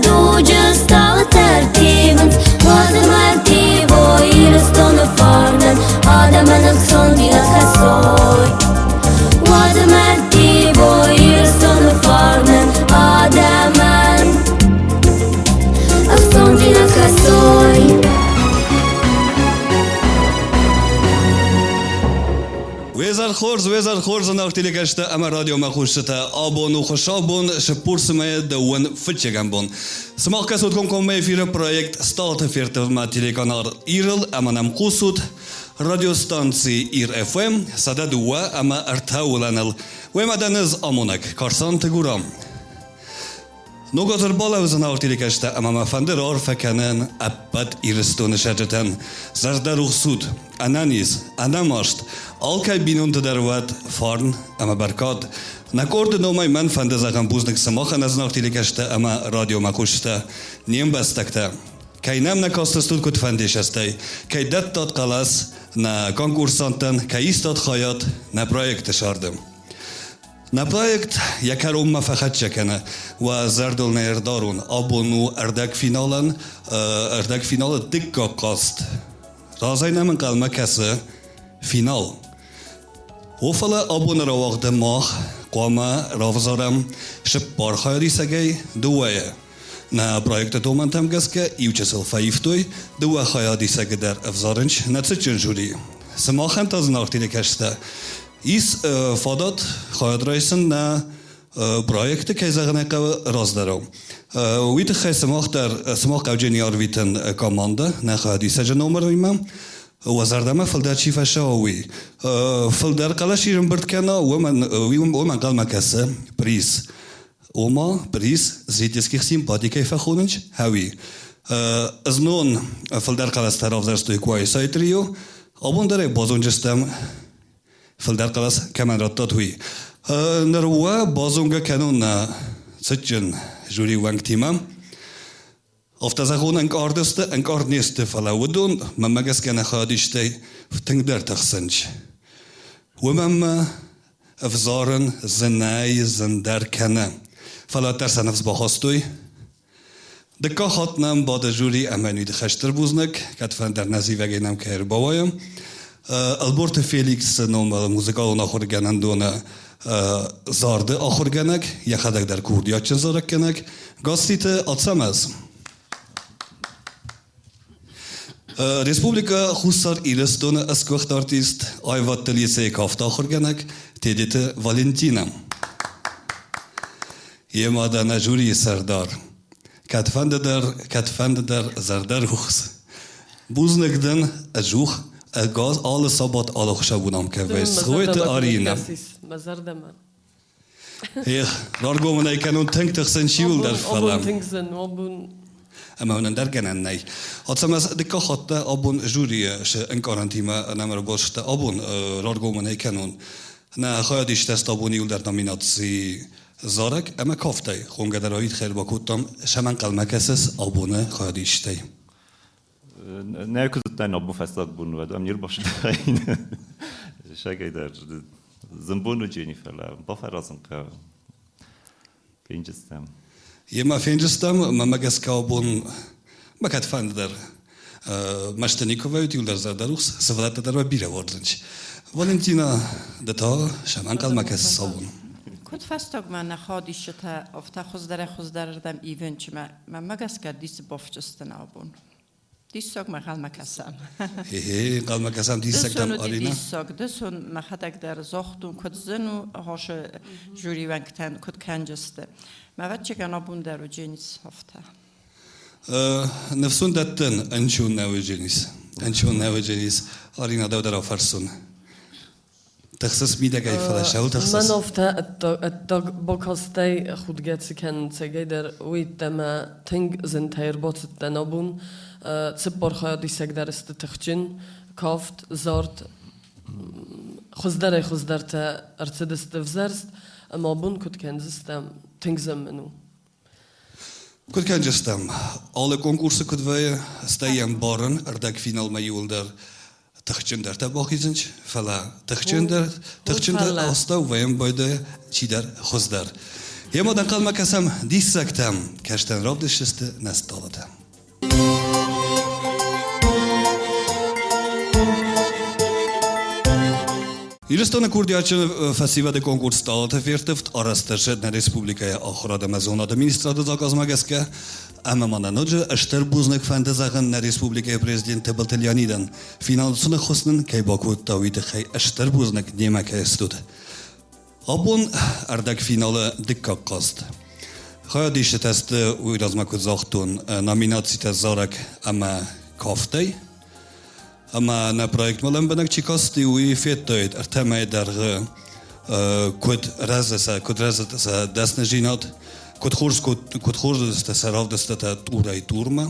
Duja stala tertibens Vazimar divo irstonu farnen Adamın sondina kasoy Vazimar divo irstonu farnen Adamın sondina kasoy ویزر خورز ناختی لگشته اما رادیو مخوشته آبون و خوشابون شپورسمه دوون فتشگم بون سماق کسود کن فیر پروژه استالت فیرتوود ما تلکانال ایرل اما نمخوصود رادیو ستانسی ایر اف ام صدا دوا اما ارتاولانل و مدنز آمونک کارسان تگورام نوگاتر بالا وزن آرتی لکشته اما مفنده رار فکنن ابد ایرستون شجتن زرده رخصود انانیز اناماشت آلکای بینون تدروات فارن اما برکات نکورد نومای من فنده زغم بوزنک سماخن از ناختی لکشته اما رادیو مکوشته نیم بستکته کای نم نکاست استود کت فندیش استی کای دت داد قلاس نا کنکورسانتن کای ایستاد خایات نا پروژه شاردم نا پروژه یکر اومه فقط چکنه و زردل نیردارون آبونو اردک فینال دکا قاست رازای نمن قلمه کسه فینال وفلا آبون را وقت ماه قوما رافزارم شب بارخایری سگی دوایه نا پروژه دومن تم گسکه ایوچسل فایفتوی دو خایری سگی در افزارنش نتسچن جوری سماخن تاز ناختی لکشته ایس فادات خواهد رایسن نا پروژه که زغنه قو راز دارم ویت خیلی سماخ قوجینی آرویتن کامانده نا خواهدی سجن نمر ویمم وزردما فلدر چی فشاوی فلدر قلاش ایران برد کنه ومن قال مکسه پریس وما پریس Zrительских симпатий кайфа хунич هاوی از نون فلدر قلاس طرف درستوی کوای سایتریو آبون داره بازونجستم فلدر قلاس کمان راتات وی نروه بازونگه کنون سچن جوری وانگ تیمم Of dat ze gewoon een kaart neerste vallen. We doen, maar magas kan خادیشته فتنگ در تخسنج. و من افزارن زنای زندر کنه. فلا ترس نفس باهستوی. دکا خات نم بعد جوری امنوی دخشتر بوزنک. کت فن در نزی وگی نم که باوایم. البرت فیلیکس نام موسیقال نخور گنندونه زارده آخر گنک. یخدک در کوردیا چه زارک گنک. گاستیت آتسامز. Республика Хусар Ирестона Асквахт артист Айваттали Сейкафта Хорганак Тедите Валентина. Емада на жюри Сардар. Катфандер Зардар Хухс. Бузнекден Ажух Агаз alle Sabbat alle Shabunam Kavais. Heute Arena. Ja, daar komen wij kunnen denken zijn schiel daar vallen. اما من در کنن نی. آتشم از دکه خاطر آبون جوریه ش انکارانتیما نمر باشته آبون رادگو من هیکنون نه خواهد ایشتست آبونی ول در نامیناتی زارک اما کافته خونگ در آید خیلی با کتام شمن قلمه کسس آبونه خواهد ایشته. نه کدوم آبون فستاد بون و دام نیر باشه این شاید در زنبون و جینی فعلا با فرازن که اینجستم. Je ma fingestam, ma magas kaubun, ma kat fander masztenikowa utiuldar zardarus, savlata darba bira wordzench. Valentina data shamankal makas sabun. Kut fastog man khadishta ofta khuzdardam event ma magas kadis bofchesten abun. Dissog ma khal makasam. He qal makasam dissagtam arina. Dissog desun ma khadak dar zochtun kut zenu hoshe juri wanktan kut kanjeste. ما وقتی که نبود در و جنس هفته. نفسون دتن انشون نو جنس آرینا دو در آفرسون. تخصص میده که فلاش هول تخصص. من افته اتاق باکسته خودگیتی کن سعی در وید ما تنگ زنتیر بات تنابون سپر خیالی سگ در است تخچین کافت زارت خزدر تا ارتدست فزرست اما بون کد کنزستم تنگزم منو. کد کنجستم. alle concoursen کد وی استایم بارن اردک فینال میول در تخچین در تباخیزنج فلا تخچین در آستا ویم باید چی در خزدر. Jemadan kalmakasam dissaktam, kashtan ravdishiste na Stъалыты. Иростона курдиачен фестивале конкурс Стъалыты ферттывд арастыршы на республикая охрада мазона администрада заказмагаске, ама мананоджа аштербузник фантазаган на республикая президент Тебалтельянидан финалсуна хоснын кайбаку тавиты хай аштербузник немака студ. Абон ардак финалы диккак каст. Хая диште тесты уйразмаку захтун номинации зарак ама кафтай. Ama na projekt malem benek cikasti új fettöjt, artemej dar kod rezet sa desne žinat, kod horzda sa ravdasta túrai turma.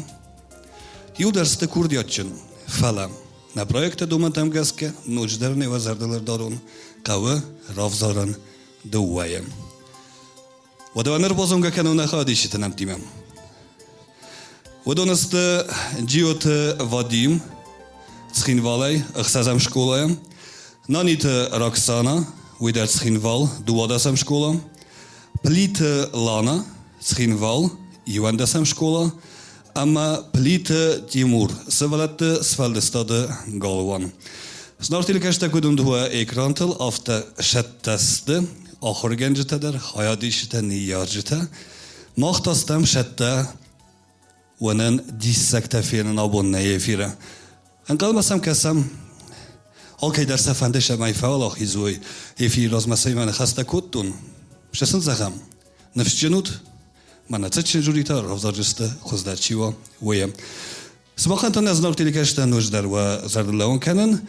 Judarste kurdiatchen fele. Na projekte domantem geske, noč derni vazardalar daron, kawe ravzaran douajem. Wadavaner bozonga kanona hadisite nem timem. Wadonaste Giot Vadim, Schinvalej, chcę szkołę. No nie Roxana, widać Schinwal, duodasem szkoła. Plit Lana, Schinwal, juandasem szkoła. Ama plit Timur, sevalet svaldestade Galwan. Snart till kanske kudum dua ekrantel after shettaste, achorgenjetader, hayadishte niyarjeta. Machtastem shetta, wanen dissakta firen abonne fira. انقل كسم اوكي درس فندش ما يفعل اخيزوي في راز مسای من خسته کدتون شسن زخم نفس جنود من تچن جوریتا رفضاجسته خزدچیوا ویم سباخنتان از نار تلیکشتن نوجدر و زردلون کنن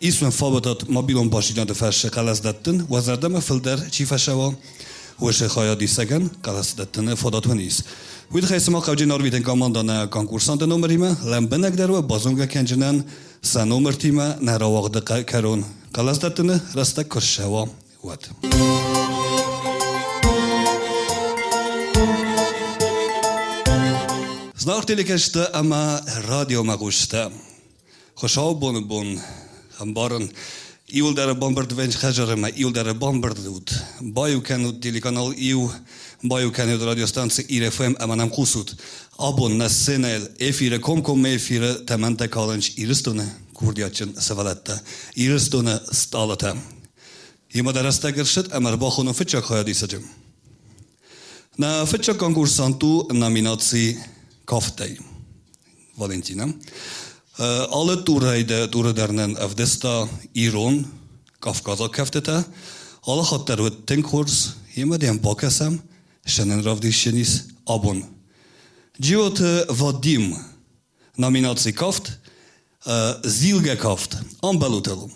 اسم فابطات موبیلون باشیدان دفش قلزدتن و زردم فلدر چی فشوا وش خایادی سگن قلزدتن فادات و نیست وید خیلی ما قبل نار بیتن کاماندان کنکورسان نمریمه لامبنک در و بازونگا کنجنن سنومر تیمه نراواق دقیق کرون قلزدتن رسته کرشوا ود. زنار تلیکشته اما رادیو مگوشته خوشحال بون هم بارن ایول در بامبردوینج خجره ما ایول در بامبردود بایو کنود تلیکانال ایو بایو کنود رادیو ستانسی ایرفم امانم خصوص abon na scenel efire kom efire temante kalınç iristone kurdiyaçın sevalette iristone Stъалыты. Ima derasta gerşet emer baxonu fıçak hayadisacım. Na fıçak konkursantu nominации kaftay. Valentina. Ale turaydernen evdesta irон Kafkaza kaftete. Ale hattervet tinkurs ima diyen bakasam şenen ravdişeniz abon. Giot Vadim nominacji kaft, zilge kaft, ambelutelu.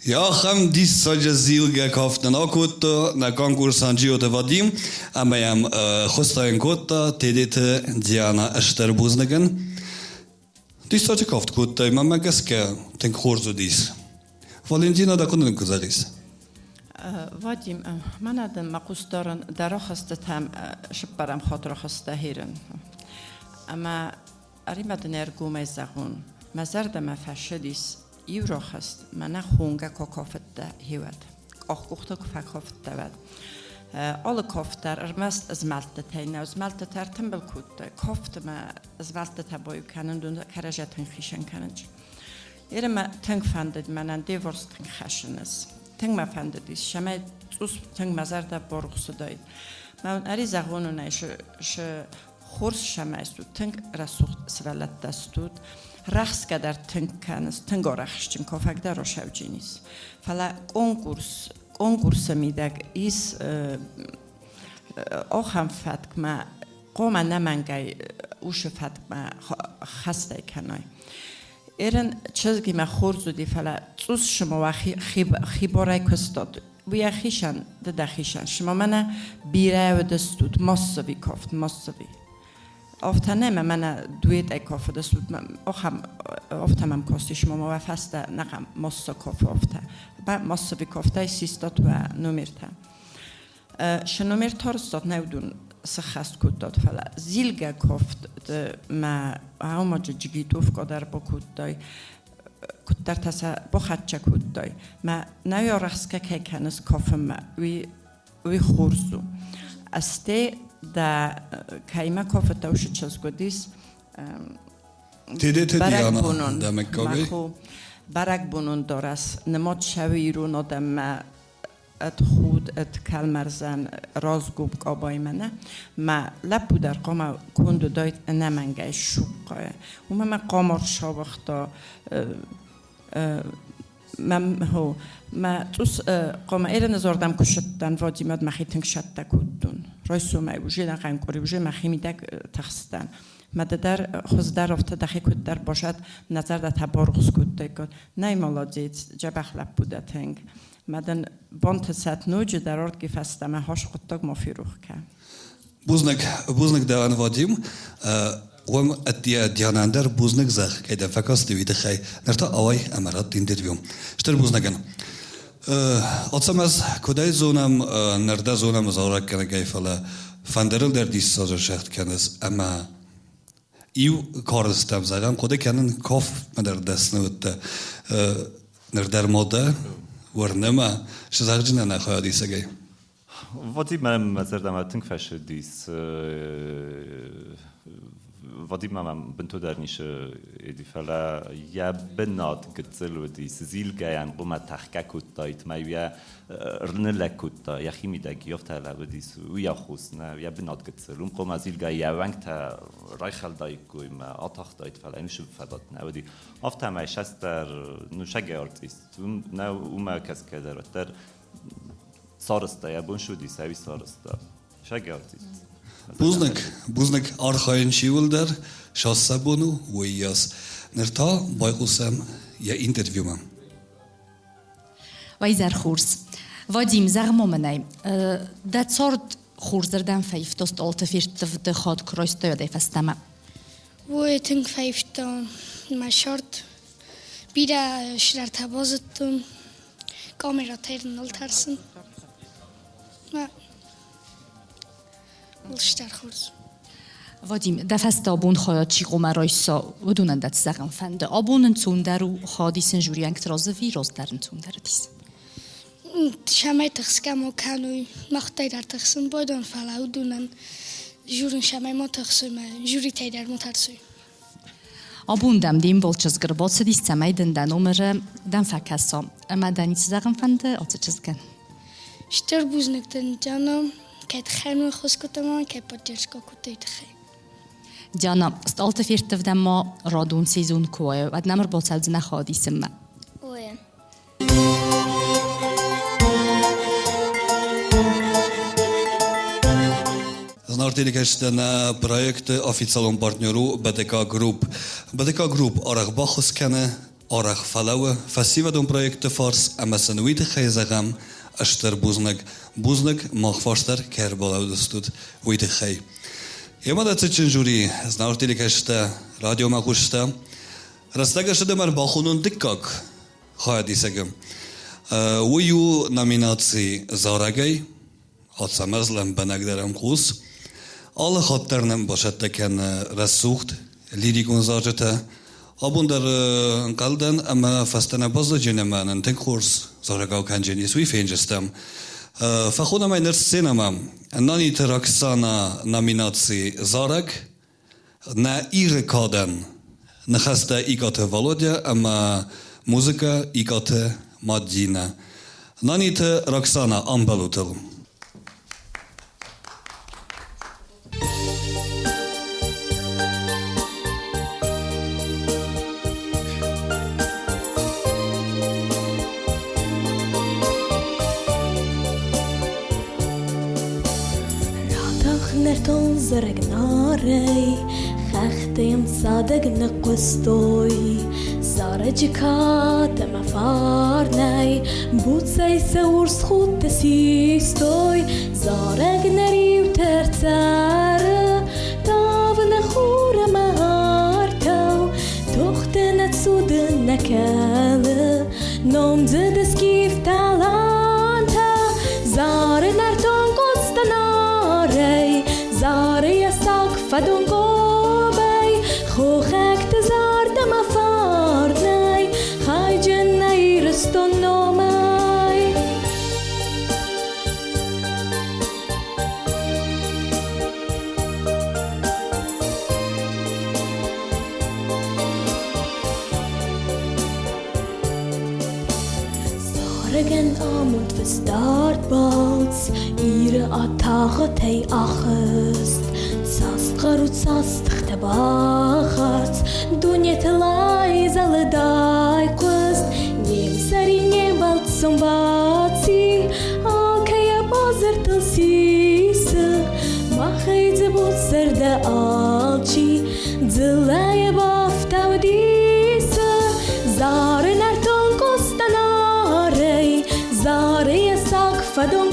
Ja, ham dis solche Zielge kauft na Auto, na konkurs an Gio de Vadim, am am Hostajen Kota, Tedete, Diana Eszterbuznegen. Dis solche kauft gut, ma magaske, ten kurzu dis. Valentina da kunden kuzaris. Vadim, manadın maqustarın daraxastatam şıpparam xatraxasta hirin. Ama arimadın ergumay zagun. Mazarda ma fashedis Eurochast, man hunga kokofette hiwed. Och gochte fakofette wed. Alle koftar mest zmeltet hejna, zmeltet tempelkutte. Kofte ma zmeltet boy kanen dun karajetten khischen kanen. Ma tank fandet man an divorce tank khashenes. Tank ma fandet is shame tus tank mazarda borgsuday. Ma ari zagonuna sh خورس شمایستود تنگ رسوخ سوالت دستود رخص کدر تنگ کنس تنگ آرخشتیم کافک در روشوجینیس فلا کنکورس میدگ ایس آخام فتک ما قوم نمانگای اوش فتک ما خسته کنای ایرن چیزی ما خورزودی فلا توس شما و خیبارای کستاد ویا خیشان دخیشان شما منه بیره و دستود ماسوی کافت ماسوی آفتانه من دوید ای کافه دستود آخام آفتام کاستیش ما و فسته نقم ماسو کافه آفته با ماسوی کافته سیستات و نمیرته شنومیر تارستاد نودون سخست کود داد فلا زیلگه کافت ما همه جگیتوف قدر با کود دای کود در تسا با خدچه کود دای ما نویا رخصکه که کنس کافه ما وی خورزو استه da kayma kofta ushi chazgodis Diana da mekkogi barak bunun doras nemot shawi irun odam at khud at kalmarzan razgub qabaymana ma lapu dar qama kundu doit namangay shuqqa uma qamar shawakhta ما توس قام ایران زردم کشتن وادیماد مخیتن شد کودون رئیسو ما وجه نقیم کاری وجه مخیمیدک تخستن مددر خزدر افت دخی کود در باشد نظر در تبارخ کود دکد نه مالادیت جبخ لب بوده تنگ مدن بانت سات نوج در آرد گفستم هاش خودتاگ مافیروخ که بوزنک دوان وادیم وم اتیا دیاناندر بوزنک زخ که دفعاست دویده خی نرتا آوای امارات اینترویو شتر بوزنکن آتسامز کدای زونم نرده زونم زارک کنه گیفاله فندرل در دیس سازر شخت کنس اما ایو کارستم زدم کدای کنن کاف مدر دست نوت نردر ماده ورنما شزارجنا نخواهد دیسه گی وادی من مزردم تنگ فشه دیس وادی من بنتو در نیشه ایدی فلا یا بنات گتزل و دیس زیل گیان قوم تحقیق کودتایت ما یا رنلک کودتا یا خیمی دگی افت هلا و دیس و یا خوس نه یا بنات گتزل قوم زیل گی یا ونگ تا رایخل دایک کوی ما آتاخ دایت فلا اینش بفدات نه و دی افت هم ایشست در نوشگه آرتیست نه اوما کس که در سارستا یا بون شدی سوی سارستا شگه آرتیست بوزنک آرخاین شیولدر شاسته بونو ویاس نرتا بایخوسم یا اینترویو من ویزر خورس وادیم زغمو منای داد سارد خورس دردن فیفتاست آلت فیرттывд خاد کرایستا یا دیفستمه وی تنگ فیفتا ما شارد بیره شرر تبازتون کامرا تیرن الترسن ما ولشتر خورز وادیم دفست آبون خواهد چی قومه رایسا ودونن دت زغم فنده آبونن تون و خادیسن جوری انک ترازه ویراز درن تون در دیس شمای تخسکم و کنوی مختای در تخسن بایدان فلا ودونن جورن شمای ما تخسوی جوری تای در ما ترسوی آبون دم دیم بولچز گربات سدیس تمای دن عمر دم فکسا اما دنیت زغم فنده آتا چزگن شتر بوزنک دن جانم که خیلی خوش کتمان که پادرشکا کتایت خیلی. جانا استالت فیرттывd ما رادون سیزون کوه و نمر با سلز نخوادی سمه. اوه. Znartili kažete na projekt oficijalnom partneru BTK Group. BTK Group arag bachos kenne Arach verlauen, festival doen projecten fors, en met zijn witte geizagam, ashter buznek mag forster kerbal oudestut witte gei. Ема dat zit in jury, znao tilikashta, radio makushta, rastagashta de mar bachunun dikkak, khayadi segem. Uyu nominacji zaragay, atsamazlam benagdaram kus, alle khatternem bashatteken rasucht, lirikun zarjata, abundar kaldan ama fastana bazda jeneman ten kurs zaragaw kanjeni swi fenjestam. Fachuna meiner cinema, nani teraksana nominacji zarag, na irekoden, na hasta igate Volodya, ama muzyka igate Madina. Nani teraksana ambalutel. Nerton zregnarei, khachtem sadeg naqstoy, zarajkat ma farnay, butsay seurs khut sistoy, zarag nari tertsar, tav nakhur mahartaw, tokhten tsud nakal, nom zed skif talanta, zar nerton زاره یساق فدون گوبی خوخک تزار دم فارنی خای جنی رستون نومی زارگن آمود و ستارت بالز Atagat hey achst, sast garut sast khtabachart, dunyet lay zalday qust, nem sari nem balt sombatsi, alkaya bazar tilsis, ma khayz bud serda alchi, zlay baftawdis, zare narton kostanare, zare yasak fadon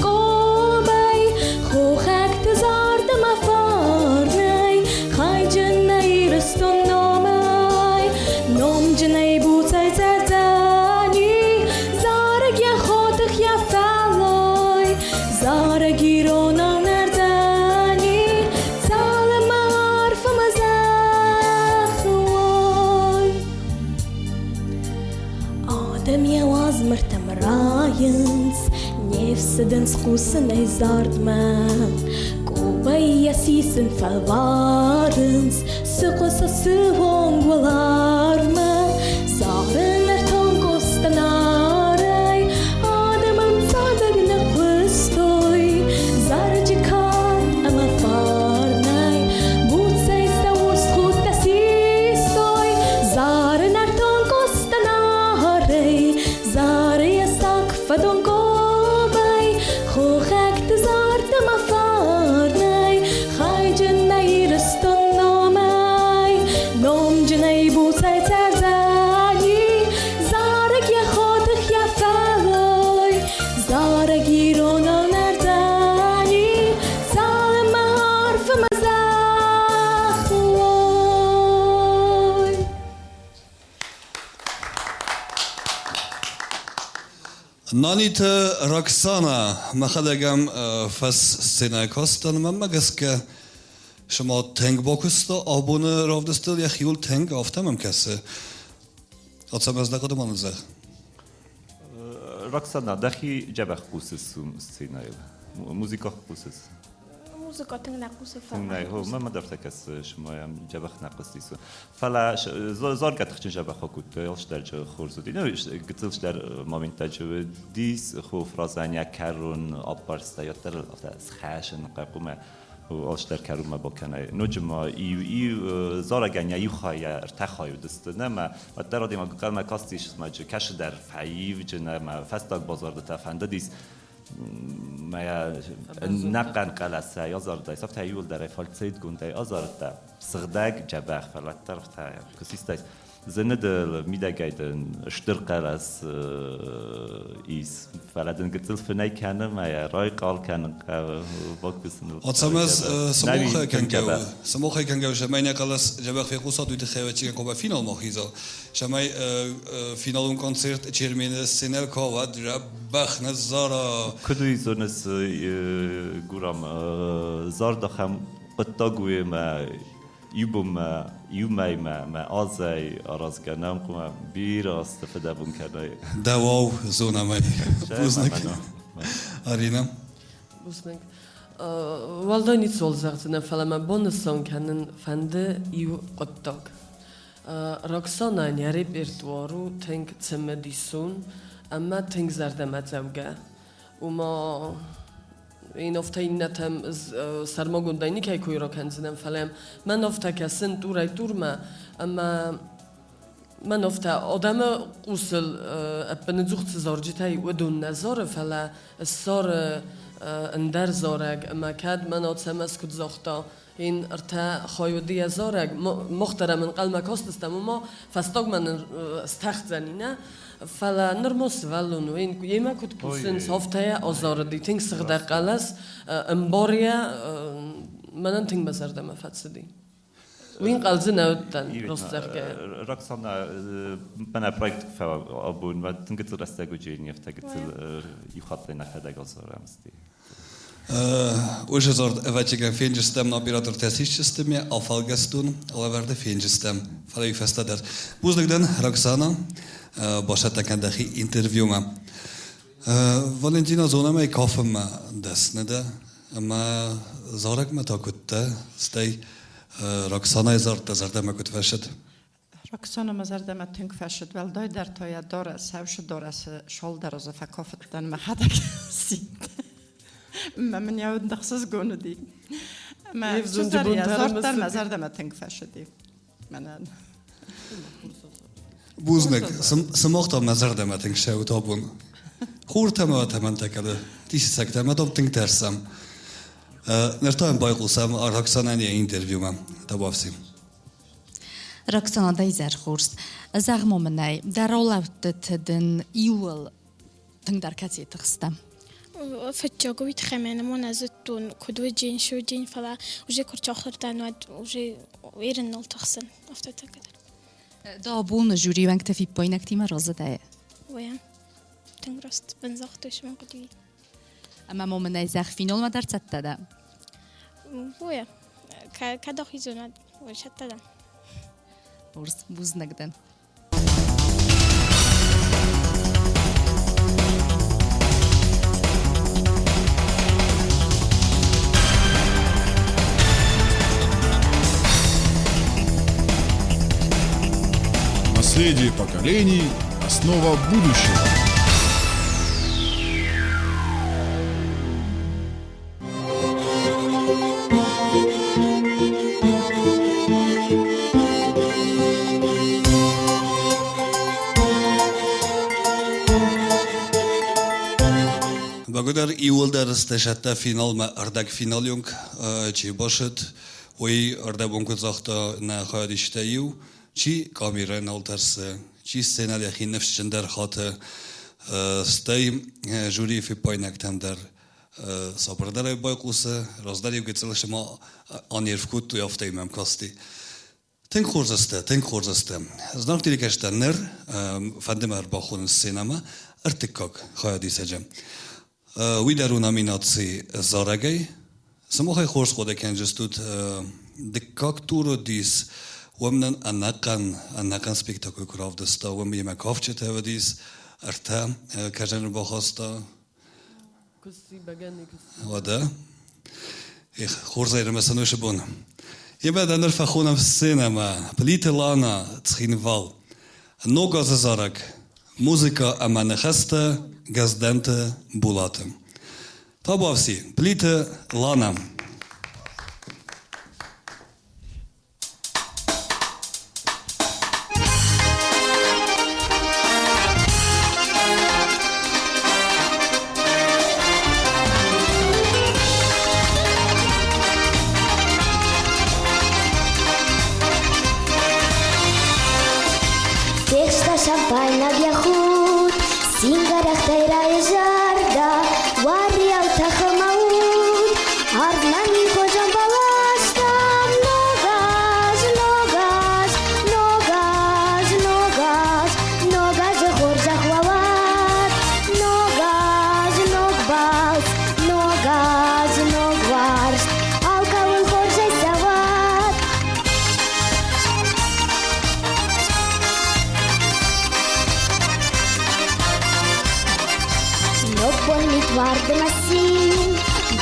Nefseden skussen ei zardman, Kubai asisen falvarens, Sukosa suhongwalarma, Zaren tongostanarai, Adamam sadag na khustoi, Zarajikat ama farnai, Butsai saurs khutta sistoi, Zaren tongostanarai, Zare yasak fadongo Nanit Roxana, maxadagam fas scena kostan, mamma gaska شما تنگ باکستا آبون رافدستل یا خیول تنگ آفتم هم کسه آتسام از نقد منزه Roxana, dachi جبخ قوسس سینایل موزیکا قوسس موزیکا تنگ نقوس نه هو ما درتك اس شما جبخ نقصتيسو فلا زار قتخ جبخ كنت يلش درجه خورزودي نه قتلش در مومنت جو دیس خو فرازانیا کرون ابارستا یا در خاشن ققومه و آش در کروم با کنه نجما ای زار گنیا ای خواهی ارتخای دست نه ما و در آدم اگر ما کاستیش ما جو کش در فعیو جنه ما فستاق بازار دت فنده دیس ما نقن قلسه یا زار دایس افت هیول در فالسید گنده آزار تا صدق جبخ فلات طرف تا کسیستایس زندل میدگیدن اشترقلاس ایس فلادن گتل فنای کنه ما رای قال کنه باکسن. آتسامز سموخه کنگو شماینه کلاس جبر فیقوسا دویت خیاطی کنم فینال ماخیزا شمای فینالون کنسرت چرمین سینل کاود رب بخن زارا کدوی زنس گورم زار دخم قطعوی ما یومی ما آزای آراز کنم که بیر استفاده بون کنه. دواو زونه می. بوزنک. آرینا. بوزنک. والله نیت سوال زغتن فلما بونسون کنن فنده یو قطعک. رقصنا نیاری بیرتوارو تنگ تمدیسون اما تنگ زردمت زوجه. وما این افتای نتام سرماگوندانی که کوی را کنزدم فلم من افتا کسن دورای دور ما اما من افتا آدم قوسل ابنزوخت زارجیتای ودون نزار فلا سار اندر زارگ اما کد من آتسم اسکت زاختا این ارتا خایودی زارگ مخترم من قلم کاستستم اما فستاگ من استخت زنینه فلا نرموس ولون وين يما كنت كوسن صفتها أزار دي تين سخدة قلص امباريا منن تين بسرده ما فاتسدي وين قلزنا ودن رستخ رقصنا بنا بريك فابون ما تنقط رستاجو جيني افتقط يخاطر نخدا قصر امستي Уже зор вачига финжистем на оператор тестищестеме афалгастун алаверде финжистем фалай фестадер буздагден Роксана башатакан дахи интервьюма Валентина зона май кафем деснеде ама зарак мета кутте стай Роксана зарта зарда мекут фешет Роксана مزرده ما تنگ فشد ول دای در تای داره سوش داره شال در از فکافت دن ما حدا کسید ما من یاد نخصص گونه دی ما چیزی زارت در مزرده ما تنگ فشدی من بوزنک سماخت مزرده ما تنگ شود آبون خورت ما تمن تکده دیسی سکته ما دم تنگ ترسم نرتایم بايقوسم رقصانه اینترویو ما تبافسیم رقصانه دایزر خورست زغم منای در اولوت دن ایول تنگ در کتی تخستم فتجاقوي تخمين منازتون كدو جين شو جين فلا وجي كرت آخر تنواد وجي ويرن نل تخسن أفتت كده دابون جوری وقت فی پایینک تیم رازده ويا تنگرست بنزاختش من قدوي اما ما من نزاخ فینال ما در ست ده ويا كده خيزوناد وشت ده برز بوز نقدن Наследие поколений – основа будущего. Благодаря Иулдар стешата финал ма ардак финалюнг чи башет ой ардабунг захта на хадиштаю چی کامیرا نالترسه چی سینال خی نفس چندر خاطر استای جوری فی پایینک تندر صبردار بايقوسه رازداری وقتی شما آنیر فکوت تو یافته ایم کاستی تنگ خورزسته زنار تیری کشته نر فندمر با خون سینما ارتکاک خواهدی سجم وی درو نامیناتی زارگی سماخای خورز خوده کنجستود دکاک تورو دیس ومن أنقن سبيكتاكل كراف دستا ومن يما كافشة توديس أرتا كجن بخاستا كسي بجاني كسي وده خورزة مثلا وش بون يبقى نرفع خونا في السينما بليت لانا تخين فال نوغا زارك موسيقى أما نخستا غازدنتا بولاتم طبعا في بليت لانا шампайна бьяхут, сингарах тайрая жарда, варьял тахамаут, арнами кожам балашта, ногаж, ногаж, ногаж, ногаж, ногаж хоржа хвалат, ногаж, ногбалс, ногаж, ногварш, алкавыл хоржа сават. Нокбон митварды масин,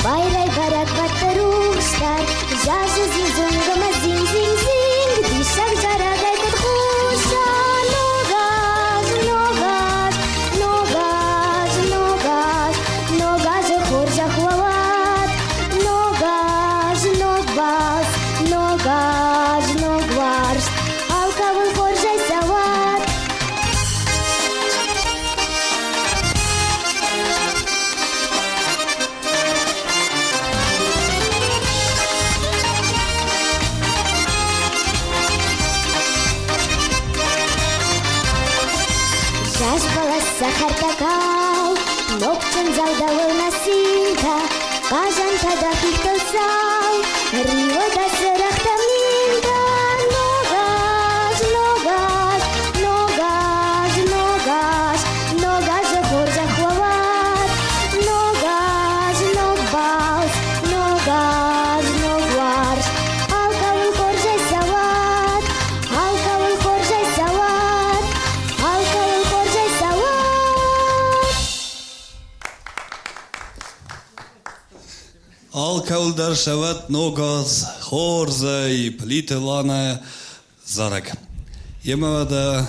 байрай барак батарушдар, жажы зинзунгама зин-зин-зин, дишак жарагай катхуша, ногаж, ногаж, ногаж, ногаж, ногаж хоржа хвалат, ногаж, ногбалс, ногаж, ногварш, алкавыл хоржа сават. Жаш балас сахар такау, нокчен залдавыл насинта, кажан тадахих тылсау, рио да сырахта минта, ногаж, ногаж, ногаж, ногаж, ногаж хоржа хвалат, ногаж, ногбалс, ногаж, ногварш, алкавыл хоржа сават, алкавыл хоржа сават, алкавыл хоржа сават. Алкавыл дар шават ногаз, хорза и плителана зарак. Емавада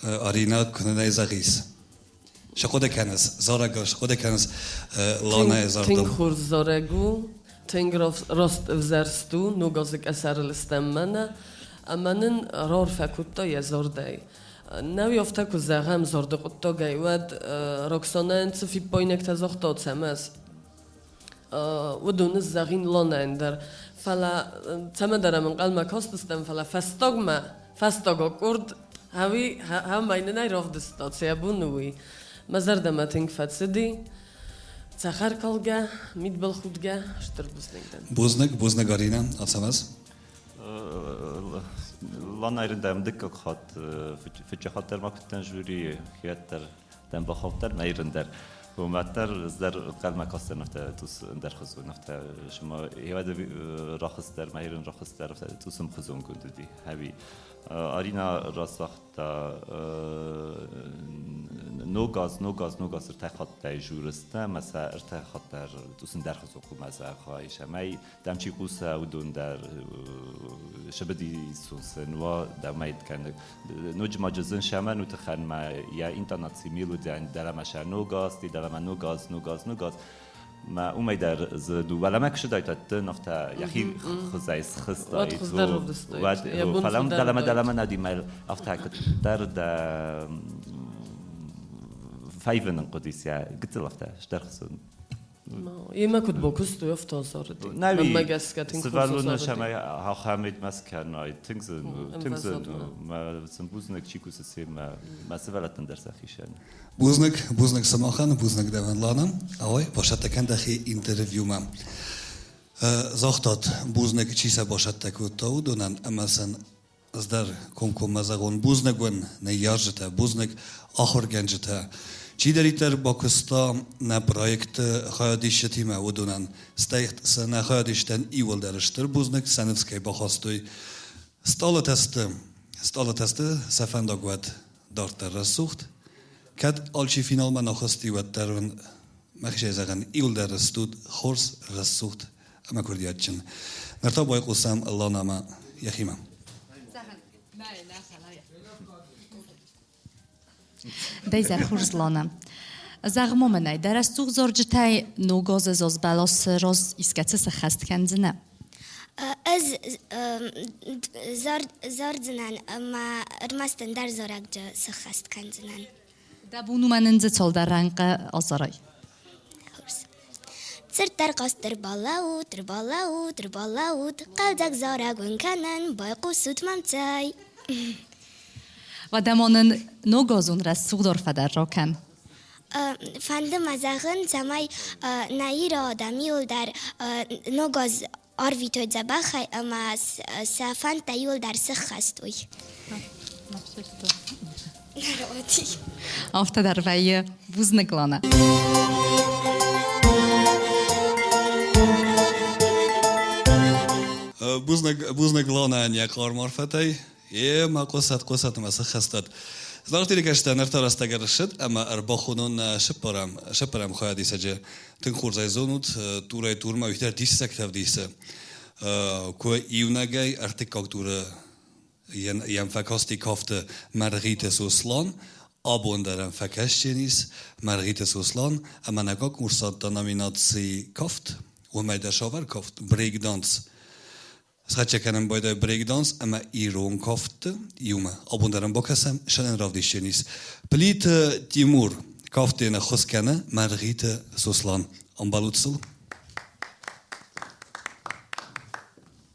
арина кунанай загис. Шакода канас, зарага, шакода канас лана зардом. Тинг хорз зарагу, тинг рост взерсту, ногазик асарлистаммана, аманын рор факутта язордай. Нави офтаку загам зордукутто гайвад, роксонан цифи пойнек тазохто цамас. ودون الزغين لونندر فلا تمدر من قلما كوستستم فلا فستوغو كورد هاوي هم بيننا يروف دستات سيابونوي مزرد ما تنك فتسدي تخر كلجا ميد بالخودجا شتر بوزنك أرينا أتصمز لانا يرندم دكك خات في خاطر ما كنت جوري خاطر دم بخاطر ما يرندر وماتر زر قلما كاستر نفته توس در خزون نفته شما هیواد راخستر ماهرن راخستر توسم خزون کندی هوی آرینا راست نوگاز ارتخاط در جورسته مثلا ارتخاط در توسن در خزون خو مثلا خواهیش مای دمچی قوسه و دون در شبدی سوسن و دمید کنه نوج ماجزن شما نوتخن ما یا اینترنت سیمیلو در ماشین نوگاز ما نوگاز ما اومد در زدو ولی ما کشیده ایت نفته یکی خزایس خستایت و فلان دلما ندیم افته در فایون قدیسیا قتل افته شتر خسون ما كنت بوكستو يفتو صارت نبي ما جس كاتين سوالون شما ها خامد مسكن ناي تنزن ما سنبوزنك چیکو سیم ما سوالات ندرس خیشن بوزنك سماخان بوزنك دوان لانا اوي باشد تکن دخی اینترویو ما زاختات بوزنك چیسا باشد تکو تاو دونن امسن ازدر کم مزاغون بوزنگون نیارجتا بوزنك آخر گنجتا چی دریتر باکستا نه پروژه خیادیشتی ما ودونن استیخت سن خیادیشتن ایول درشتر بوزنک سنفسکی باخستوی استالتست سفندگوت دارتر رسوخت کد آلچی فینال من آخستی و درون مخشه زغن ایول درستود خورس رسوخت اما کردیات چن نرتا بای قسم الله نما یخیمم دیزر خورزلانم زغمو منای در از توغ زرجتای نوگاز زاز بالاس راز اسکتس سخست کنزنه از زردنان اما ارمستن در زرگ جا سخست کنزنان دبونو مننزه تال در رنگ آزارای سرتر قاستر بالاود قلدك زارق ونكنن بايقو سوت ممتاي و دمانن نوگازون را سودار فدر راکن. فندم از اغن زمای نایی را آدمی ول در نوگاز آرویتوی زبخی اما سفن تایول در سخ هستوی. آفته در وی بوز نگلانه. بوزنگلانه نیکار معرفتی ما قصت مسخ هستد. زارتی که نرتار است اگر شد اما ارباخونون شپرم خواهدی سجه تن خورزای زونود تورای تورما بیشتر دیسک تفدیسه که ایونگای ارتکاک تور یم فکاستی کافته مرغیت سوسلان آبون درم فکشتنیس مرغیت سوسلان اما نگاه کورسات نامیناتی کافت و میده شاور کافت بریک دانس سخت کنم باید بریک دانس اما ایرون کافت یومه آبون درم با کسم شدن رافدیشتنیس پلیت تیمور کافته نخست کنه مرغیت سوسلان آنبالوتسل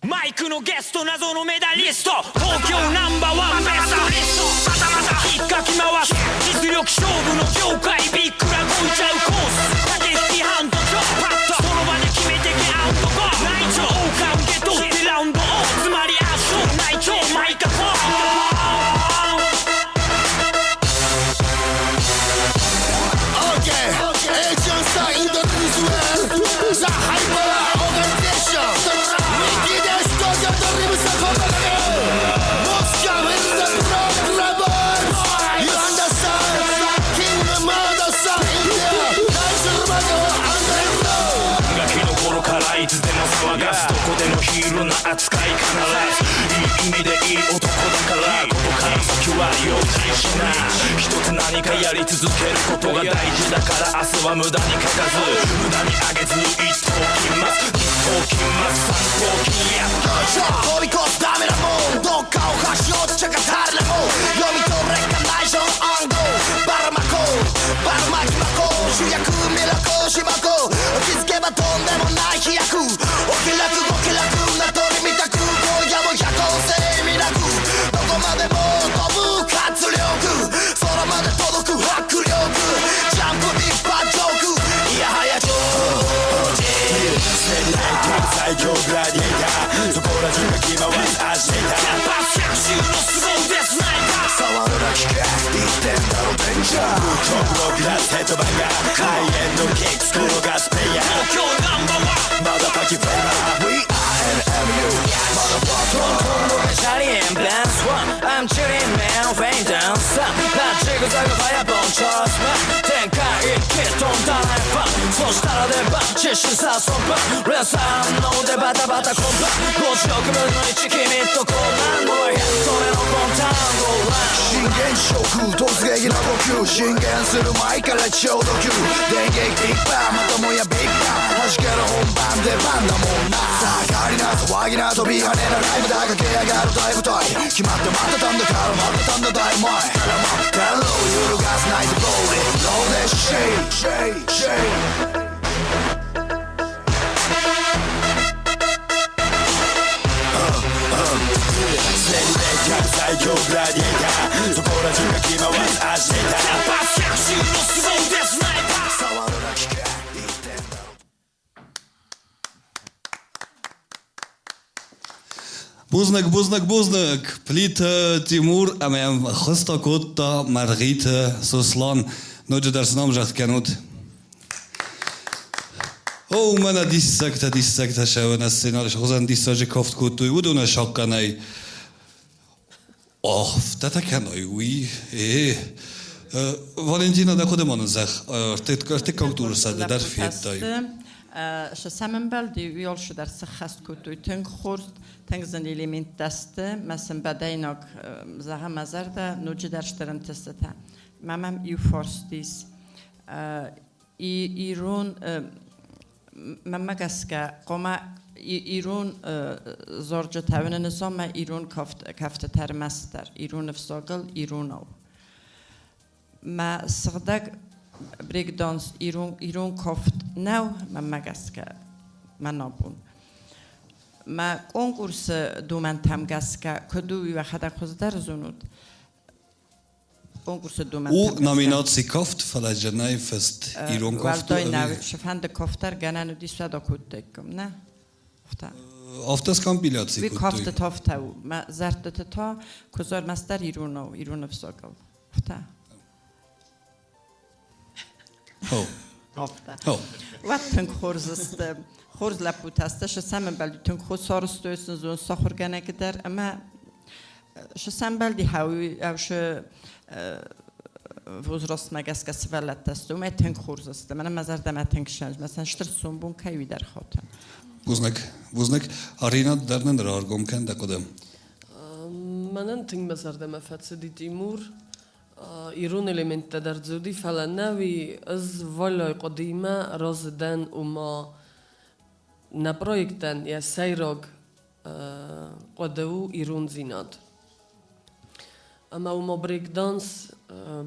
マイクのゲスト謎のメダリスト東京ナンバーワンベストリストまたまた引っかき回す実力勝負の業界ビッグラ動いちゃうコース駆け引きハンド超パッとその場で決めてけアウトゴー内調王冠受け取ってラウンドオフつまり圧勝内調マイカフォンOK Agent start in the visual The hyper organizationいつでも騒がすどこでもヒーローな扱い必ずいい意味でいい男だからここから先は要大事な一つ何かやり続けることが大事だから明日は無駄に書かず無駄にあげず一頭金ます二頭金ます三頭金や飛び越すダメなもんどっかを端折っちゃかされなもん読み取れかないション暗号ばらまこうばらまきまこう主役ミラコしまこう気づけばとんでもない飛躍お気楽ご気楽な鳥みたく今夜も夜行性ミラクどこまでも飛ぶ活力空まで届く迫力ジャンプ一発ジョークいやはやジョージ最強グラディエーターそこら中が気回すアジテーターキャンパス100周のスローデスナイパー触るな機械言ってんだろデンジャーチョコロクラスヘッドバンガーハイエンドキックス転がすプレイヤー東京ナンバーワンまだパキフレーバー We are NMU まだパトロンチャリンダンス1 I'm chilling man フェインダンスラジグザグファイアボンチャースマン展開一気飛んだライファンそしたら出番実施さそんばレッサーの腕バタバタコンパ56分の1君とコーナーもうやっと目のコンタンドラン震源食突撃の呼吸震源する前から超ド級電撃ビッグバンまたもやビッグバン弾ける本番出番だもんなさあ帰りな騒ぎな飛び跳ねなライブだ駆け上がる大舞台決まって待ってたんだから待ってたんだ大前から待ってろ揺るがすナイトボールローでシェイシェイシェイ最強グラディエーターそこら中が気回すアジテーターキャンパス100周のスローデスナイパー触るな機械言ってんだろБузник, плит Тимур, а моя хоста котта Маргарита Суслан, ночь дарсном жахт канут. О, мене диссекта ще на сценарій, хозан диссаджи кофт коту, і буду на шокканай. Ох, та таке уй. Валентина, да ходимо зах. Ти культура саде дар феттай. Sammenbel die vi also där så hast kut uteng khorst tengzen element teste mesela badaynak zaha mazarda noji der steren testata mamam you forstis irun mamagaska qoma irun zorja tavenen zoma irun kafta termaster irun fsogel irunov ma sırdak breakdance irun koft now mamagaska manabun ma konkurs duman tamgaska kodu ve hada khozdar zunud konkursu duman. او نامیناتی کافت فلاجنای فست ایران کافت. Valdoj na shfande koftar gana nu disva da kuttekum, ne? Ofta. آفتاس کام بیلاتی Vi کود. koftet ofta u. Ma zartet ta kuzar mastar Iron vsogov. Ofta. هو. Ofta. هو. Vatten khorzast khorzla putasta shsam baldutun khosarstoysun zon sakhurgana gider ama shsam baldi hawi aw sh وزراست مگس کسی ولت است و متن خورز است من مزار دمتن کشنج مثلا شترسون بون کیوی در خاطر بوزنک آرینا درنن در آرگوم کن دکودم منن تنگ مزار دم فتسدی تیمور ایرون الیمنت در زودی فلنوی از والای قدیمه رازدن و ما نپرویکتن یا سیراگ قدو ایرون زیناد اما و ما بریک دانس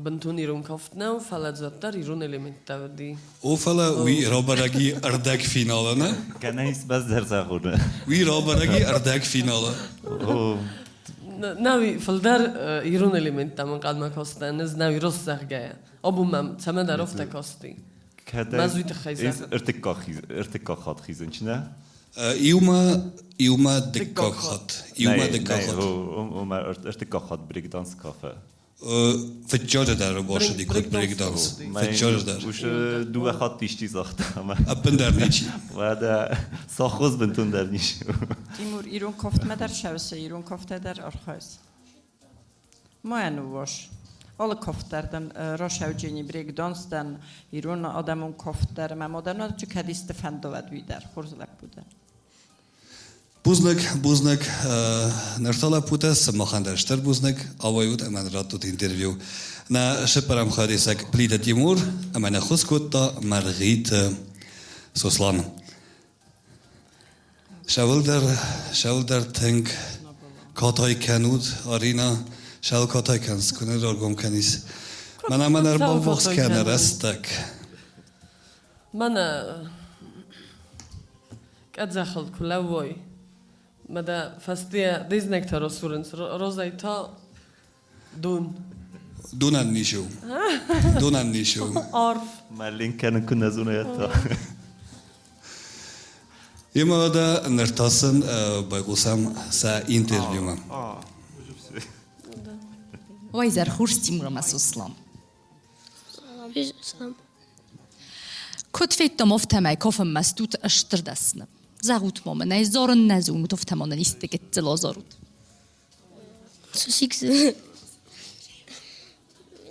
بنتون ایرون کافتنه و فلت زدتر ایرون الیمنت دودی او فلا وی رابرگی اردک فیناله نه؟ کنه ایست بس در زخونه وی رابرگی اردک فیناله نوی فلدر ایرون الیمنت من قد مکاستن از نوی راست زخگه ابو مم تمه در افت کاستی مزویت خیزه ارتکا خات خیزن چی نه؟ ایوما دکا خات اوما ارتکا خات بریک دانس کافه فجاج در باشه دی کد بریک دانس فجاج در وش دو خط تیشتی ساخته اما اپن در نیچی و دا ساخوز بنتون در نیش تیمور ایرون کافت مدر شوسه ایرون کافت در آرخایز ما انو باش آل کافت دردن را شوجینی بریک دانس دن ایرون آدمون کافت در ما مادرنا چه کدیست فندواد وی در خورزلک بودن بوزنک نرتالا پوتا سماخندرشتر بوزنک آوایود امان راتوت اینترویو نا شپرم خاریسک پلیت تیمور امان خسکوتا مرغیت سوسلان شاول در تنگ کاتای کنود آرینا شاول کاتای کنس کنه رارگم کنیس من امان اربان وقت کنه رستک من قد زخل کلاوی مدى فستيا ديزنك ترى سورنس روزايتا دون النيشو عارف مالين كنا زونيتا يما هذا نرتاسن بايقوسام سا انترفيو ما وایزر خورس تیمور مسوسلام سلام کد فیتم افتمای کافم مستوت اشتر دستنم زغوت ماما نه زارن نزون متفتمان نیست که تلا زارود سوسیکس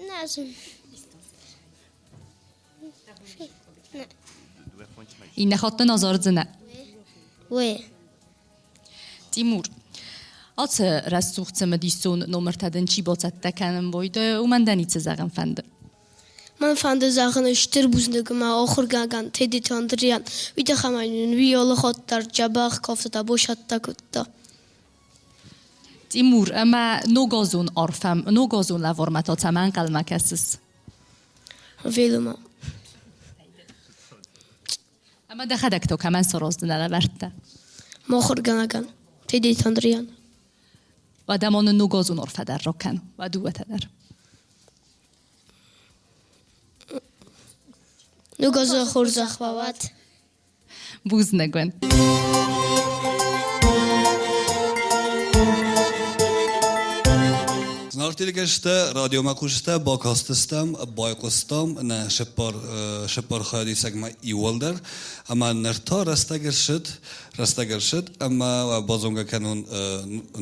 نزون این نخاط نزارد نه وی تیمور آت رسوخت مدیسون نمرتدن چی باید تکنم بایده و من دنیت زغم فنده من فند زاخن شتر بوزنگم آخر گاگان تدی تاندریان ویده خماینون وی آل خود در جباخ کافت تا باشد تا کتا تیمور اما نوگازون عرفم نوگازون لورمتا تمن قلمک اسس ویلما اما دخدک تو کمن سرازدن لورته ما آخر گاگان تدی تاندریان و دمان نوگازون عرفه در راکن و دوته در نوگازو خورزخ بابات بوز نگون Znartilgeste radio makushte bakastestem baykostam ne şepar khadi segma iwalder ama nerta rastagershit ama bazonga kanun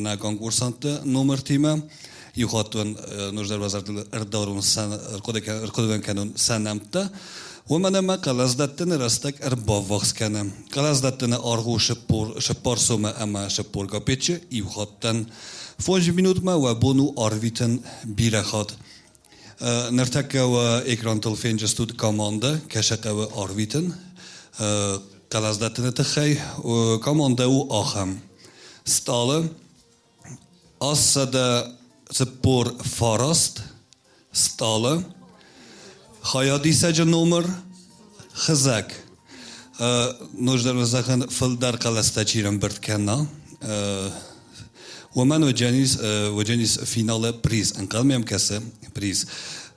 na konkursante nummer time yuhatun nojdar bazartul erdarun san erkoden kanun sanamta ومن ما قلزدتن رستك أربعة كنا قلزدتن أرغو شپار سوما أما شپور كابيتش يوخاتن فوج منوت ما وبونو أرويتن بيرخات نرتكا وإكران تلفين جستود كماندا كشكا وأرويتن قلزدتن تخي وكماندا وآخم ستالة أصد شپور فارست ستالة خیاطی سج نمر خزک نوجدار مزخن فل در قلسته چیرم برد کنه ومن وجانيس فينال بريز انقلميم كسه بريز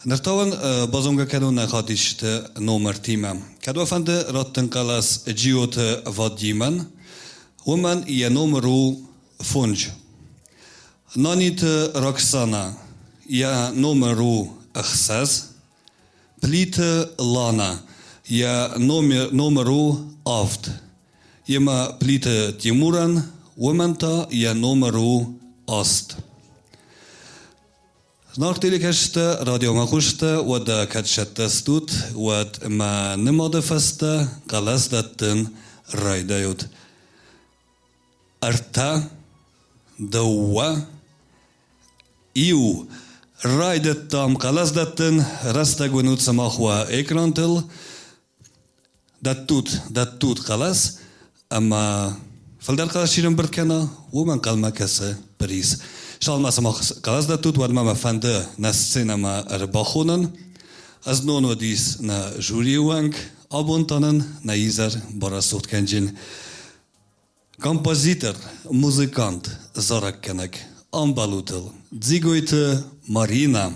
نرتاون بازونگا كانو نخاتيشت نومر تيما كادو فند راتن قلاس جيوت فاديمن ومن يا نومرو فونج نانيت روكسانا يا نومرو اخساس بليت لانا يا نومرو افت يما بليت تيموران ومنتا يا نومرو است ناختيلكشت راديو مخوشت ودا كاتشتستوت ود ما نماد فستا قلصدتن رايدايوت ارتا دوا ايو رايدتام قلصدتن رستغونوت سماخوا اكرانتل داتوت قلص اما فلدر قلص شيرن بركنا ومن قلما كسه بريس شالما سماخ قلصدتوت ود ما فنده نسسنا ما رباخونن از نون وديس نا جوري وانك ابونتانن نا يزر براسوت كنجين Композитор, музыкант, зараккенек, амбалутел, дзигойте Марина.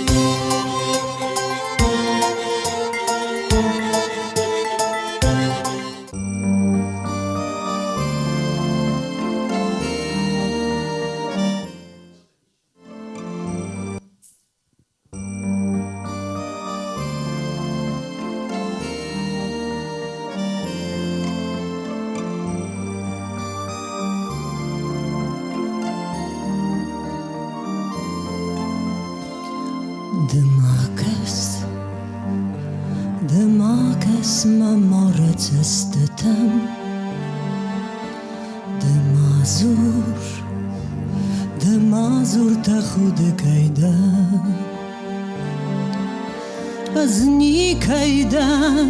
دماغس ممارت استتم دمازور تخود کیدن از نیکیدن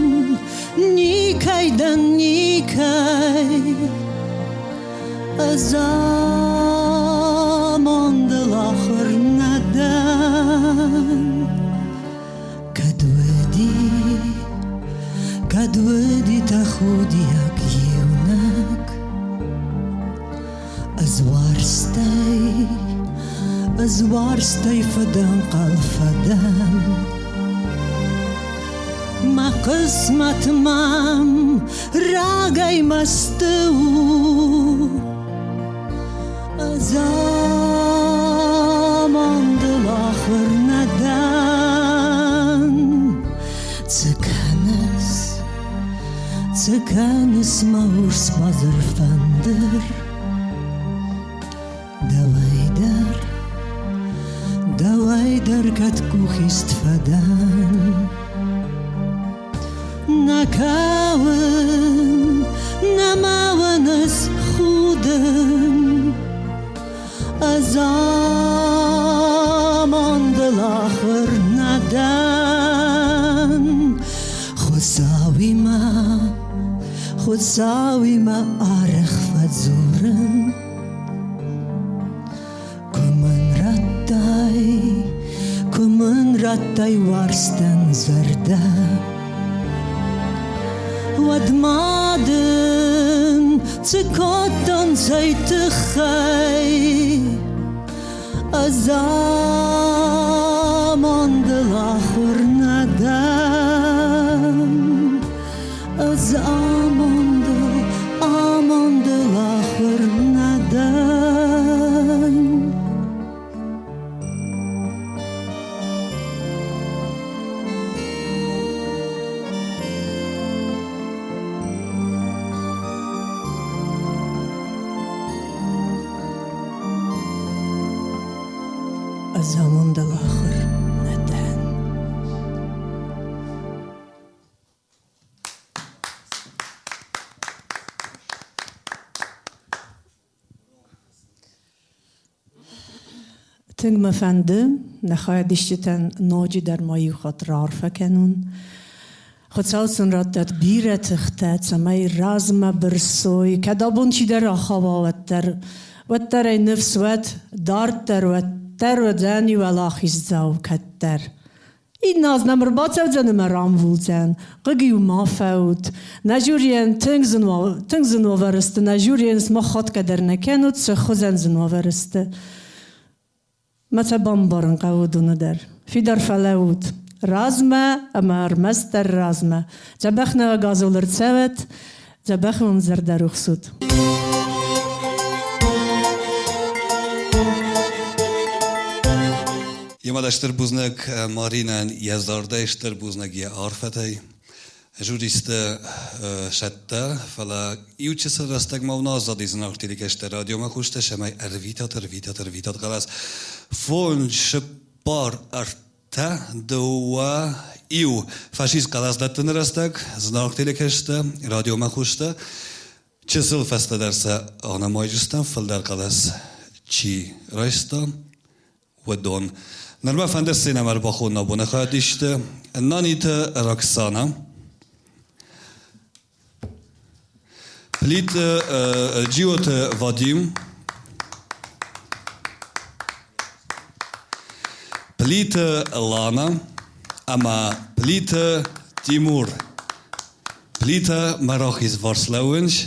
از آمان دل آخر ندن كدودي تاخودي عيونك أزوارستي فدان قال فدان ما قسمت مام راقي مستو أزامان دل آخر ندان تكانس ماورس بازر فندر دوایدر کتکو خیست فدان نماون از خودم از آمان دل آخر ندن خودساوی ما آرخ فزورن کمن رتای وارستن زرده ودمادن تکاتن زیت خی از آمان دل آخر ندن از آمان دل آخر ندن زمان دل آخر ندن تنگ مفنده نخواهد دیشتن ناجی در مایی خاطر عرفه کنون خود سالسون را تدبیر تخته سمای رازم برسوی کدابون چی در آخوا وتر ای نفس دارتر و زنی و لاخیز زاو کتر این ناز نمر باته و زن مرام ولزن قگی و ما فوت نجورین تنگ زن و ورسته نجورین اسم خود کدر نکنود سه خوزن زن و ورسته متى بمبرن قودون در في در فلاود رازمه اما ارمستر رازمه جبخنا غازولر تسوت جبخم زرد رخصود Jema اشتر بوزنك مارينان يزارده اشتر بوزنك يا عارفتي جوريست شتا فلا يوتشس رستك مونا زادي زناخ تلك اشتر راديو ما خوشته شماي ارفيتات خلاص فون شبار ارتا دوا يو فاشيس خلاص دتن رستك زناخ تلك اشتر راديو ما خوشته چسل فست درسه آنا ماجستم فل در خلاص چی رایسته ودون نرمه فنده سینما رو با خود نبونه خواهد دیشته نانیت رکسانا پلیت جیوت وادیم پلیت لانا اما پلیت تیمور پلیت مراخیز وارسلاونش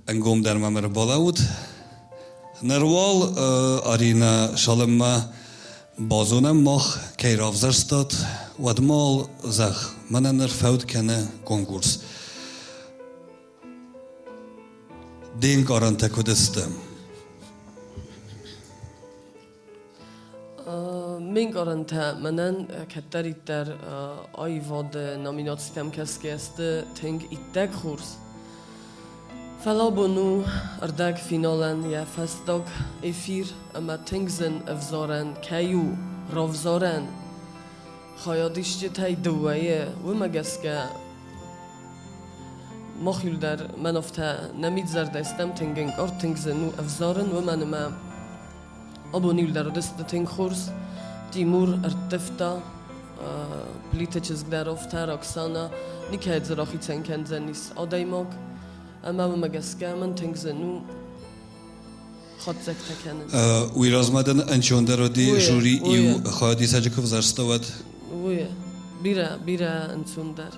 انگوم در ممر بالاود نروال آرینا شالما بازونم مخ کیراف زرستاد و دمال زخ من نرفود کنه کنکورس دین کاران تکودستم من کاران تا منن کتری در آیواد نامیناتیم کسی است تنگ ایتک خورس فلا بونو اردک فینالن یا فستاگ افیر اما تنگزن افزارن کیو رافزارن خیادیشتی تای دوایه و مگس که مخیل در منافته نمید زرده استم تنگن کار تنگزن و افزارن و من ما ابونیل در دست تنگ خورس تیمور ارتفتا پلیت چزگ در افتا رکسانا نیکه زراخی تنکن زنیس آدایماگ اما مگسکه من تنگزنو خود زکته کنن ویرازمدن انچون در دی جوری ایو خواهدی سجکف زرستواد ویه بیره انچون در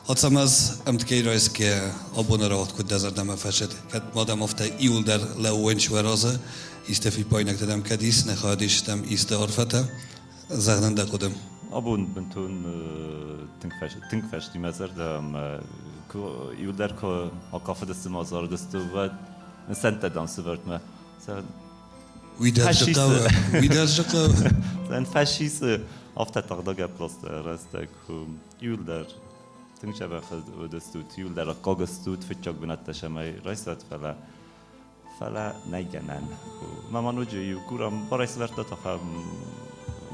حتسامز امتکی رایز که آبونه را کد دزر دم فشد کد مادم افته ایول در لونش و رازه ایستفی پایینک دادم کدیس نخواهدیش دم ایست عرفته زغنن ده قدم آبون بنتون تنگ فشتی مزر دم ایول در که آقافه دست مازار دست و سنت دانس ورد ما ویدر جقاوه زن فشیس افته تقداغ پلاست رستک ایول در تنگ شبه خد دستود ایول در قاقستود فتشاق بنات شمای رایست فلا نگنن ما نوجه ایو کورم برایس ورد تا خم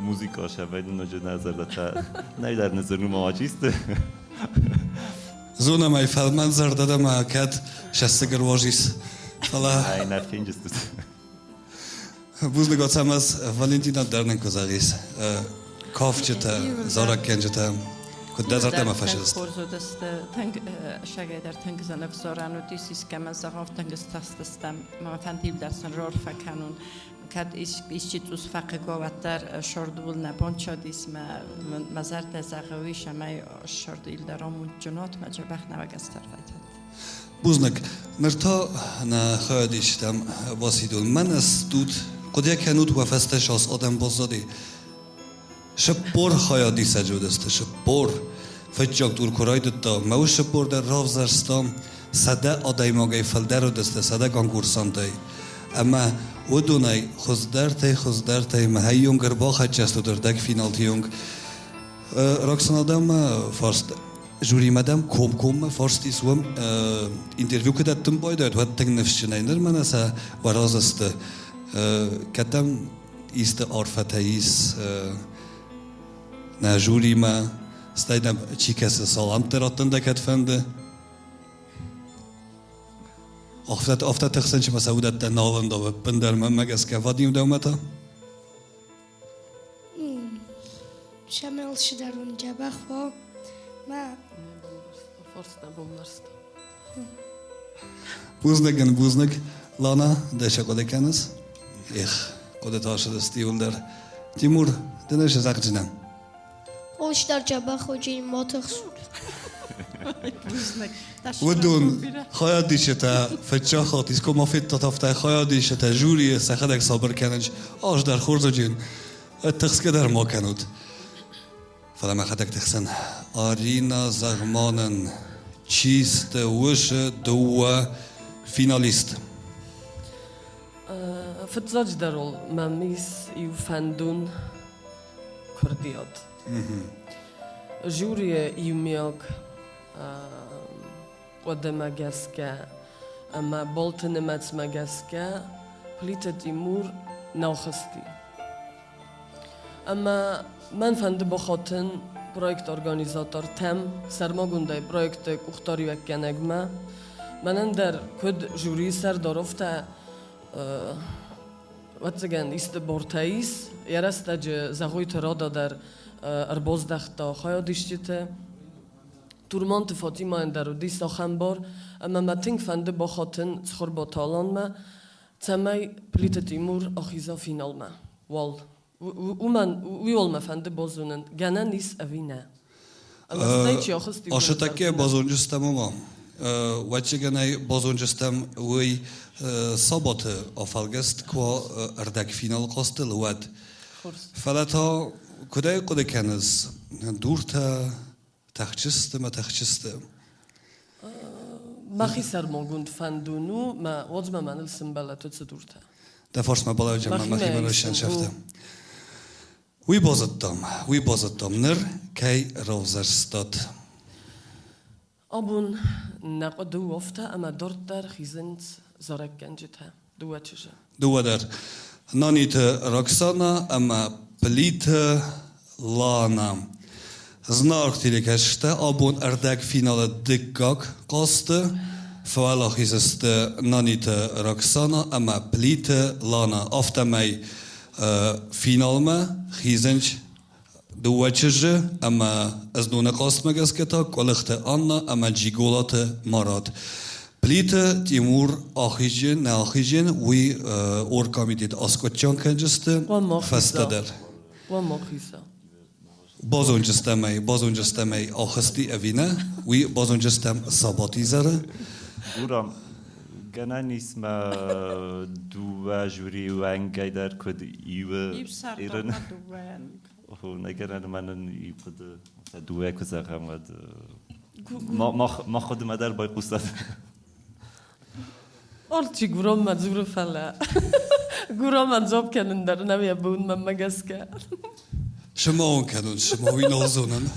موزیکا شبه نوجه نظر دتا نی در نظر مواجیست زونا مای فلمان زرده ما کد شستگر واجیس فلا ای نفین جستود بوزنگات سامز والنتینا درنن کزاریس کاف جتا زارک کن جتا کد دزر دم فشست خورزو دست تنگ شگه در تنگ زنف زارن و دیسیس که من زغاف تنگ استستم ما فندیل درسن رول فکنون کد ایشی توس فقه گوات در شرد بول نبان چادیس ما زرد زغوی شمای شرد ایل درامون جنات ما جبخ نوگستر فیتد بوزنگ مرتا نخواهدیشتم باسیدون من استود قدیا کنود و فستش از آدم بازدادی شپور خواهدی سجود است شپور فجاق دور کرای دتا مو شپور در راف زرستام صده آدای ماگای فلدر و دسته صده گانگورسان دای اما و دونای خوزدرتای مهیون گربا خچستو در دک فینال تیونگ راکسان آدم فارست جوری مدام کوم فارستی سوم اینترویو کداتم باید و تنگ نفس نینر من اسا وراز است کدام ایست عرفتاییس نه جوری ما استایدم چی کس سلام تراتن دکت فنده آفت تخسن چه مسعودت نالنده و بندر من مگس که وادیم دومتا شمال شدرون جبخ و ما بوزنگ لانا دشه قده کنس قده تاشد استیول در تیمور دنش زق جنم اوش در جبخ و جیم ماتخ سود ودون خواهد دیشته فتچه خاطیس که ما فیت تطفته خواهد دیشته جوری سخدک صبر کننج آش در خورز جین تخسکه در ما کنود فلما خدک تخسن آرینا زغمانن چیست وش دو فینالیست فتزاج درول ممیس یو فندون کردیاد جوری یو میاک قدم مگسکه اما بولت نمت مگسکه پلیت تیمور ناخستی اما من فنده بخاطن پروژه ارگانیزاتور تم سرماگونده پروژه اختاری وکنگمه من در کد جوری سر دارفته واتسگن است بورتایس یارست اج زغوی ترادا در اربازدختا خواهد دیشته تورمانت فاطمه اندر دی ساخنبار اما متنگ فنده با خاطن سخور با تالان ما تمی پلیت تیمور آخیزا فینال ما وال ویول ما فنده بازونن گنه نیست اوینه آشتاکی بازونجستم ما وچگنای بازونجستم وی صابت آفالگست که اردک فینال قاستل ود فلتا کدای قد کنز دور تا تخچسته ما خی سرماگوند فندونو ما وضم من السنبله تو دورته ده فرس ما بالا جمع ما خی منوشن شفته وی بازدم نر کی روزرستاد آبون نقد دو افته اما دورت در خیزنت زارک گنجته دو چشه دو در نانیت رکسانا اما پلیت لانا زنار تیلکشته آبون اردک فینال دکاک قاسته فوالا خیزست نانیت رکسانا اما پلیت لانا افتمی فینال ما خیزنج دو چشه اما از دونه قاست مگس کتا کلخت آنا اما جیگولات ماراد پلیت تیمور آخیجین نه آخیجین وی اور کامیدید اسکوچان کنجسته فستدر و مخیسا بازونجستم آخستی اوینه وی بازونجستم ساباتی زره بورم گناه نیست ما دو جوری وانگای در کد ایران نگران من ایپد دوه کزاقم ود ما خود مدار بای قصد آرچی گرام مزور فلا گرام مزاب کنن در نمی بون من مگس که شما اون کنون شما وی نازونن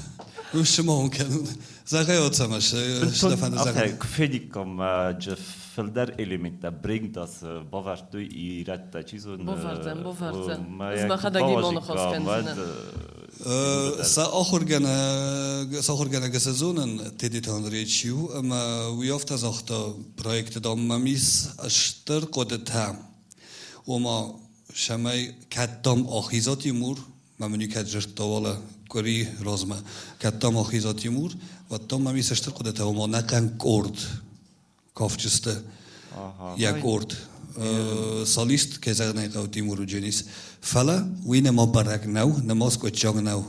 شما اون کنون زغیات سمش شتفند زغیات کفیدی کم جف فلدر الیمنت برینگ داس باورد دوی ایراد تا چیزون باوردن از ما خداگی من خواست کنن ساخورگنه گسزونن تدیتان ریچیو اما ویافت از آختا پروژه دام ممیس اشتر قدرت هم و ما شمای کدام آخیزاتی مور ممنوع کجرت دواله کری رازمه کدام آخیزاتی مور و دام ممیس اشتر قدرت هم ما نکن کرد کافچسته یک کرد سالیست که زغنه قوتی مورو جنیس فلا وی نما برگ نو نماز کوچاگ نو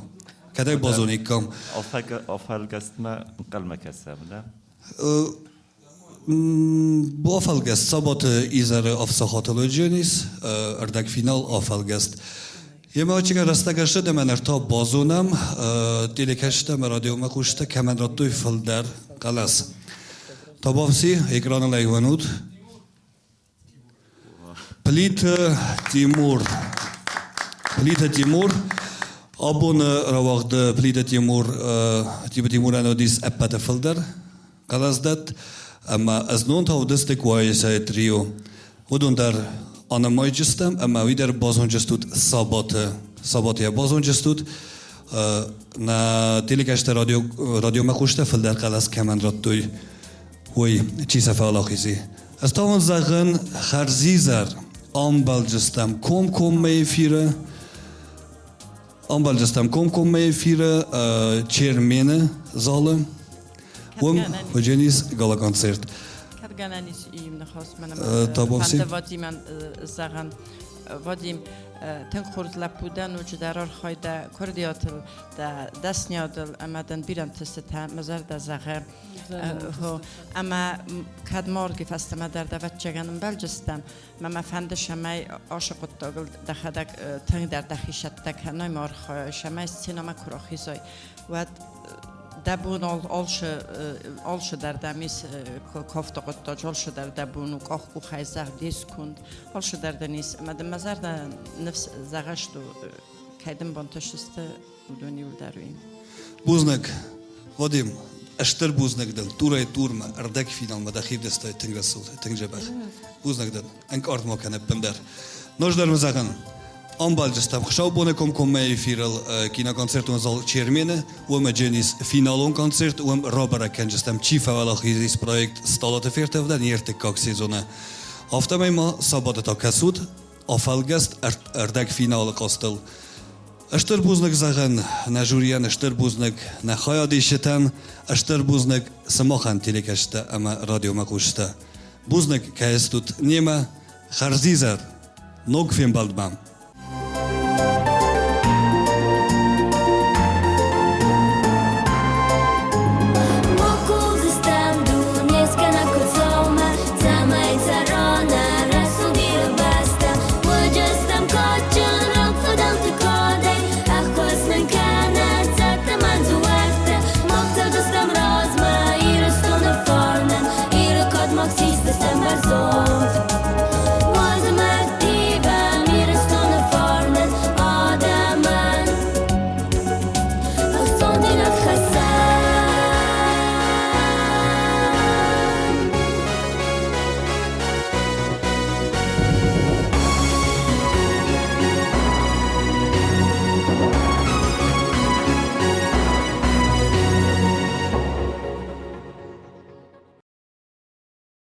کدای بازونی کم آفالگست ما کلمه کسب نه با آفالگست سابات ایزر افساخاتلو جنیس اردک فینال آفالگست یه ما چیکار راسته گشته من ارتا بازونم دیلکشته رادیو مخوشته کمن را توی فل در قلس تا بافسی اکران لیوانود پلیت تیمور آبون رواقد پلیت تیمور انودیس اپت فلدر قلس داد اما از نون تا دست کوایسای تریو ودون در آنمای جستم اما وی در بازون جستود ساباتی بازون جستود نا تیلکشت رادیو مخوشته فلدر قلس کمن راد توی وی چی سفه آلاخیزی از تاون زغن خرزیزر آنبال جستم کم میفیره چیرمینه زالم و جنیس گالا کنسرت کرگانانیش ایم نخواست منم تابوسی فندواتی من زغن وادیم تنخورد لپودن و جدارار خواهد کردیاتل دست نیادل امدن بیرن تسته مزار دا زغن هو اما کد مارگی فستم در دوت چگانم بلجستم مما فندش همه عاشق تاگل دخدک تنگ در دخیشت دکنای مارخ شمه سینما کراخیزای و دبون آلش در دمیس کافت قطع آلش در دبون و کاخ کو خیزه دیس کند آلش در دنیس مدام مزار در نفس زغشت و کدام بانتشست ودونی و درویم بوزنک قدیم اشتر بوزنک دل تورای تورما اردک فینال مداخیب دستای تنگ رسول تنگ جبر بوزنک دل انک آرد ما کنه بندر نوش در مزاقن آنبال جستم خشاو بونه کم می فیرل کینا کنسرت اون زال چرمینه و مجنیس فینالون کنسرت و رابره کن جستم چی فعال خیزیس پروژه Стъалыты ферттывд نیرت کاک سیزونه هفته ما سابات تا کسود آفالگست اردک فینال قاستل اشتر بوزنک زغن نجوریان اشتر بوزنک نخواهد دیشتن اشتر بوزنک سماخن تیلکشته اما رادیو مقوشته بوزنک که استود نیمه خرزیزر نوگ فیم بلدمم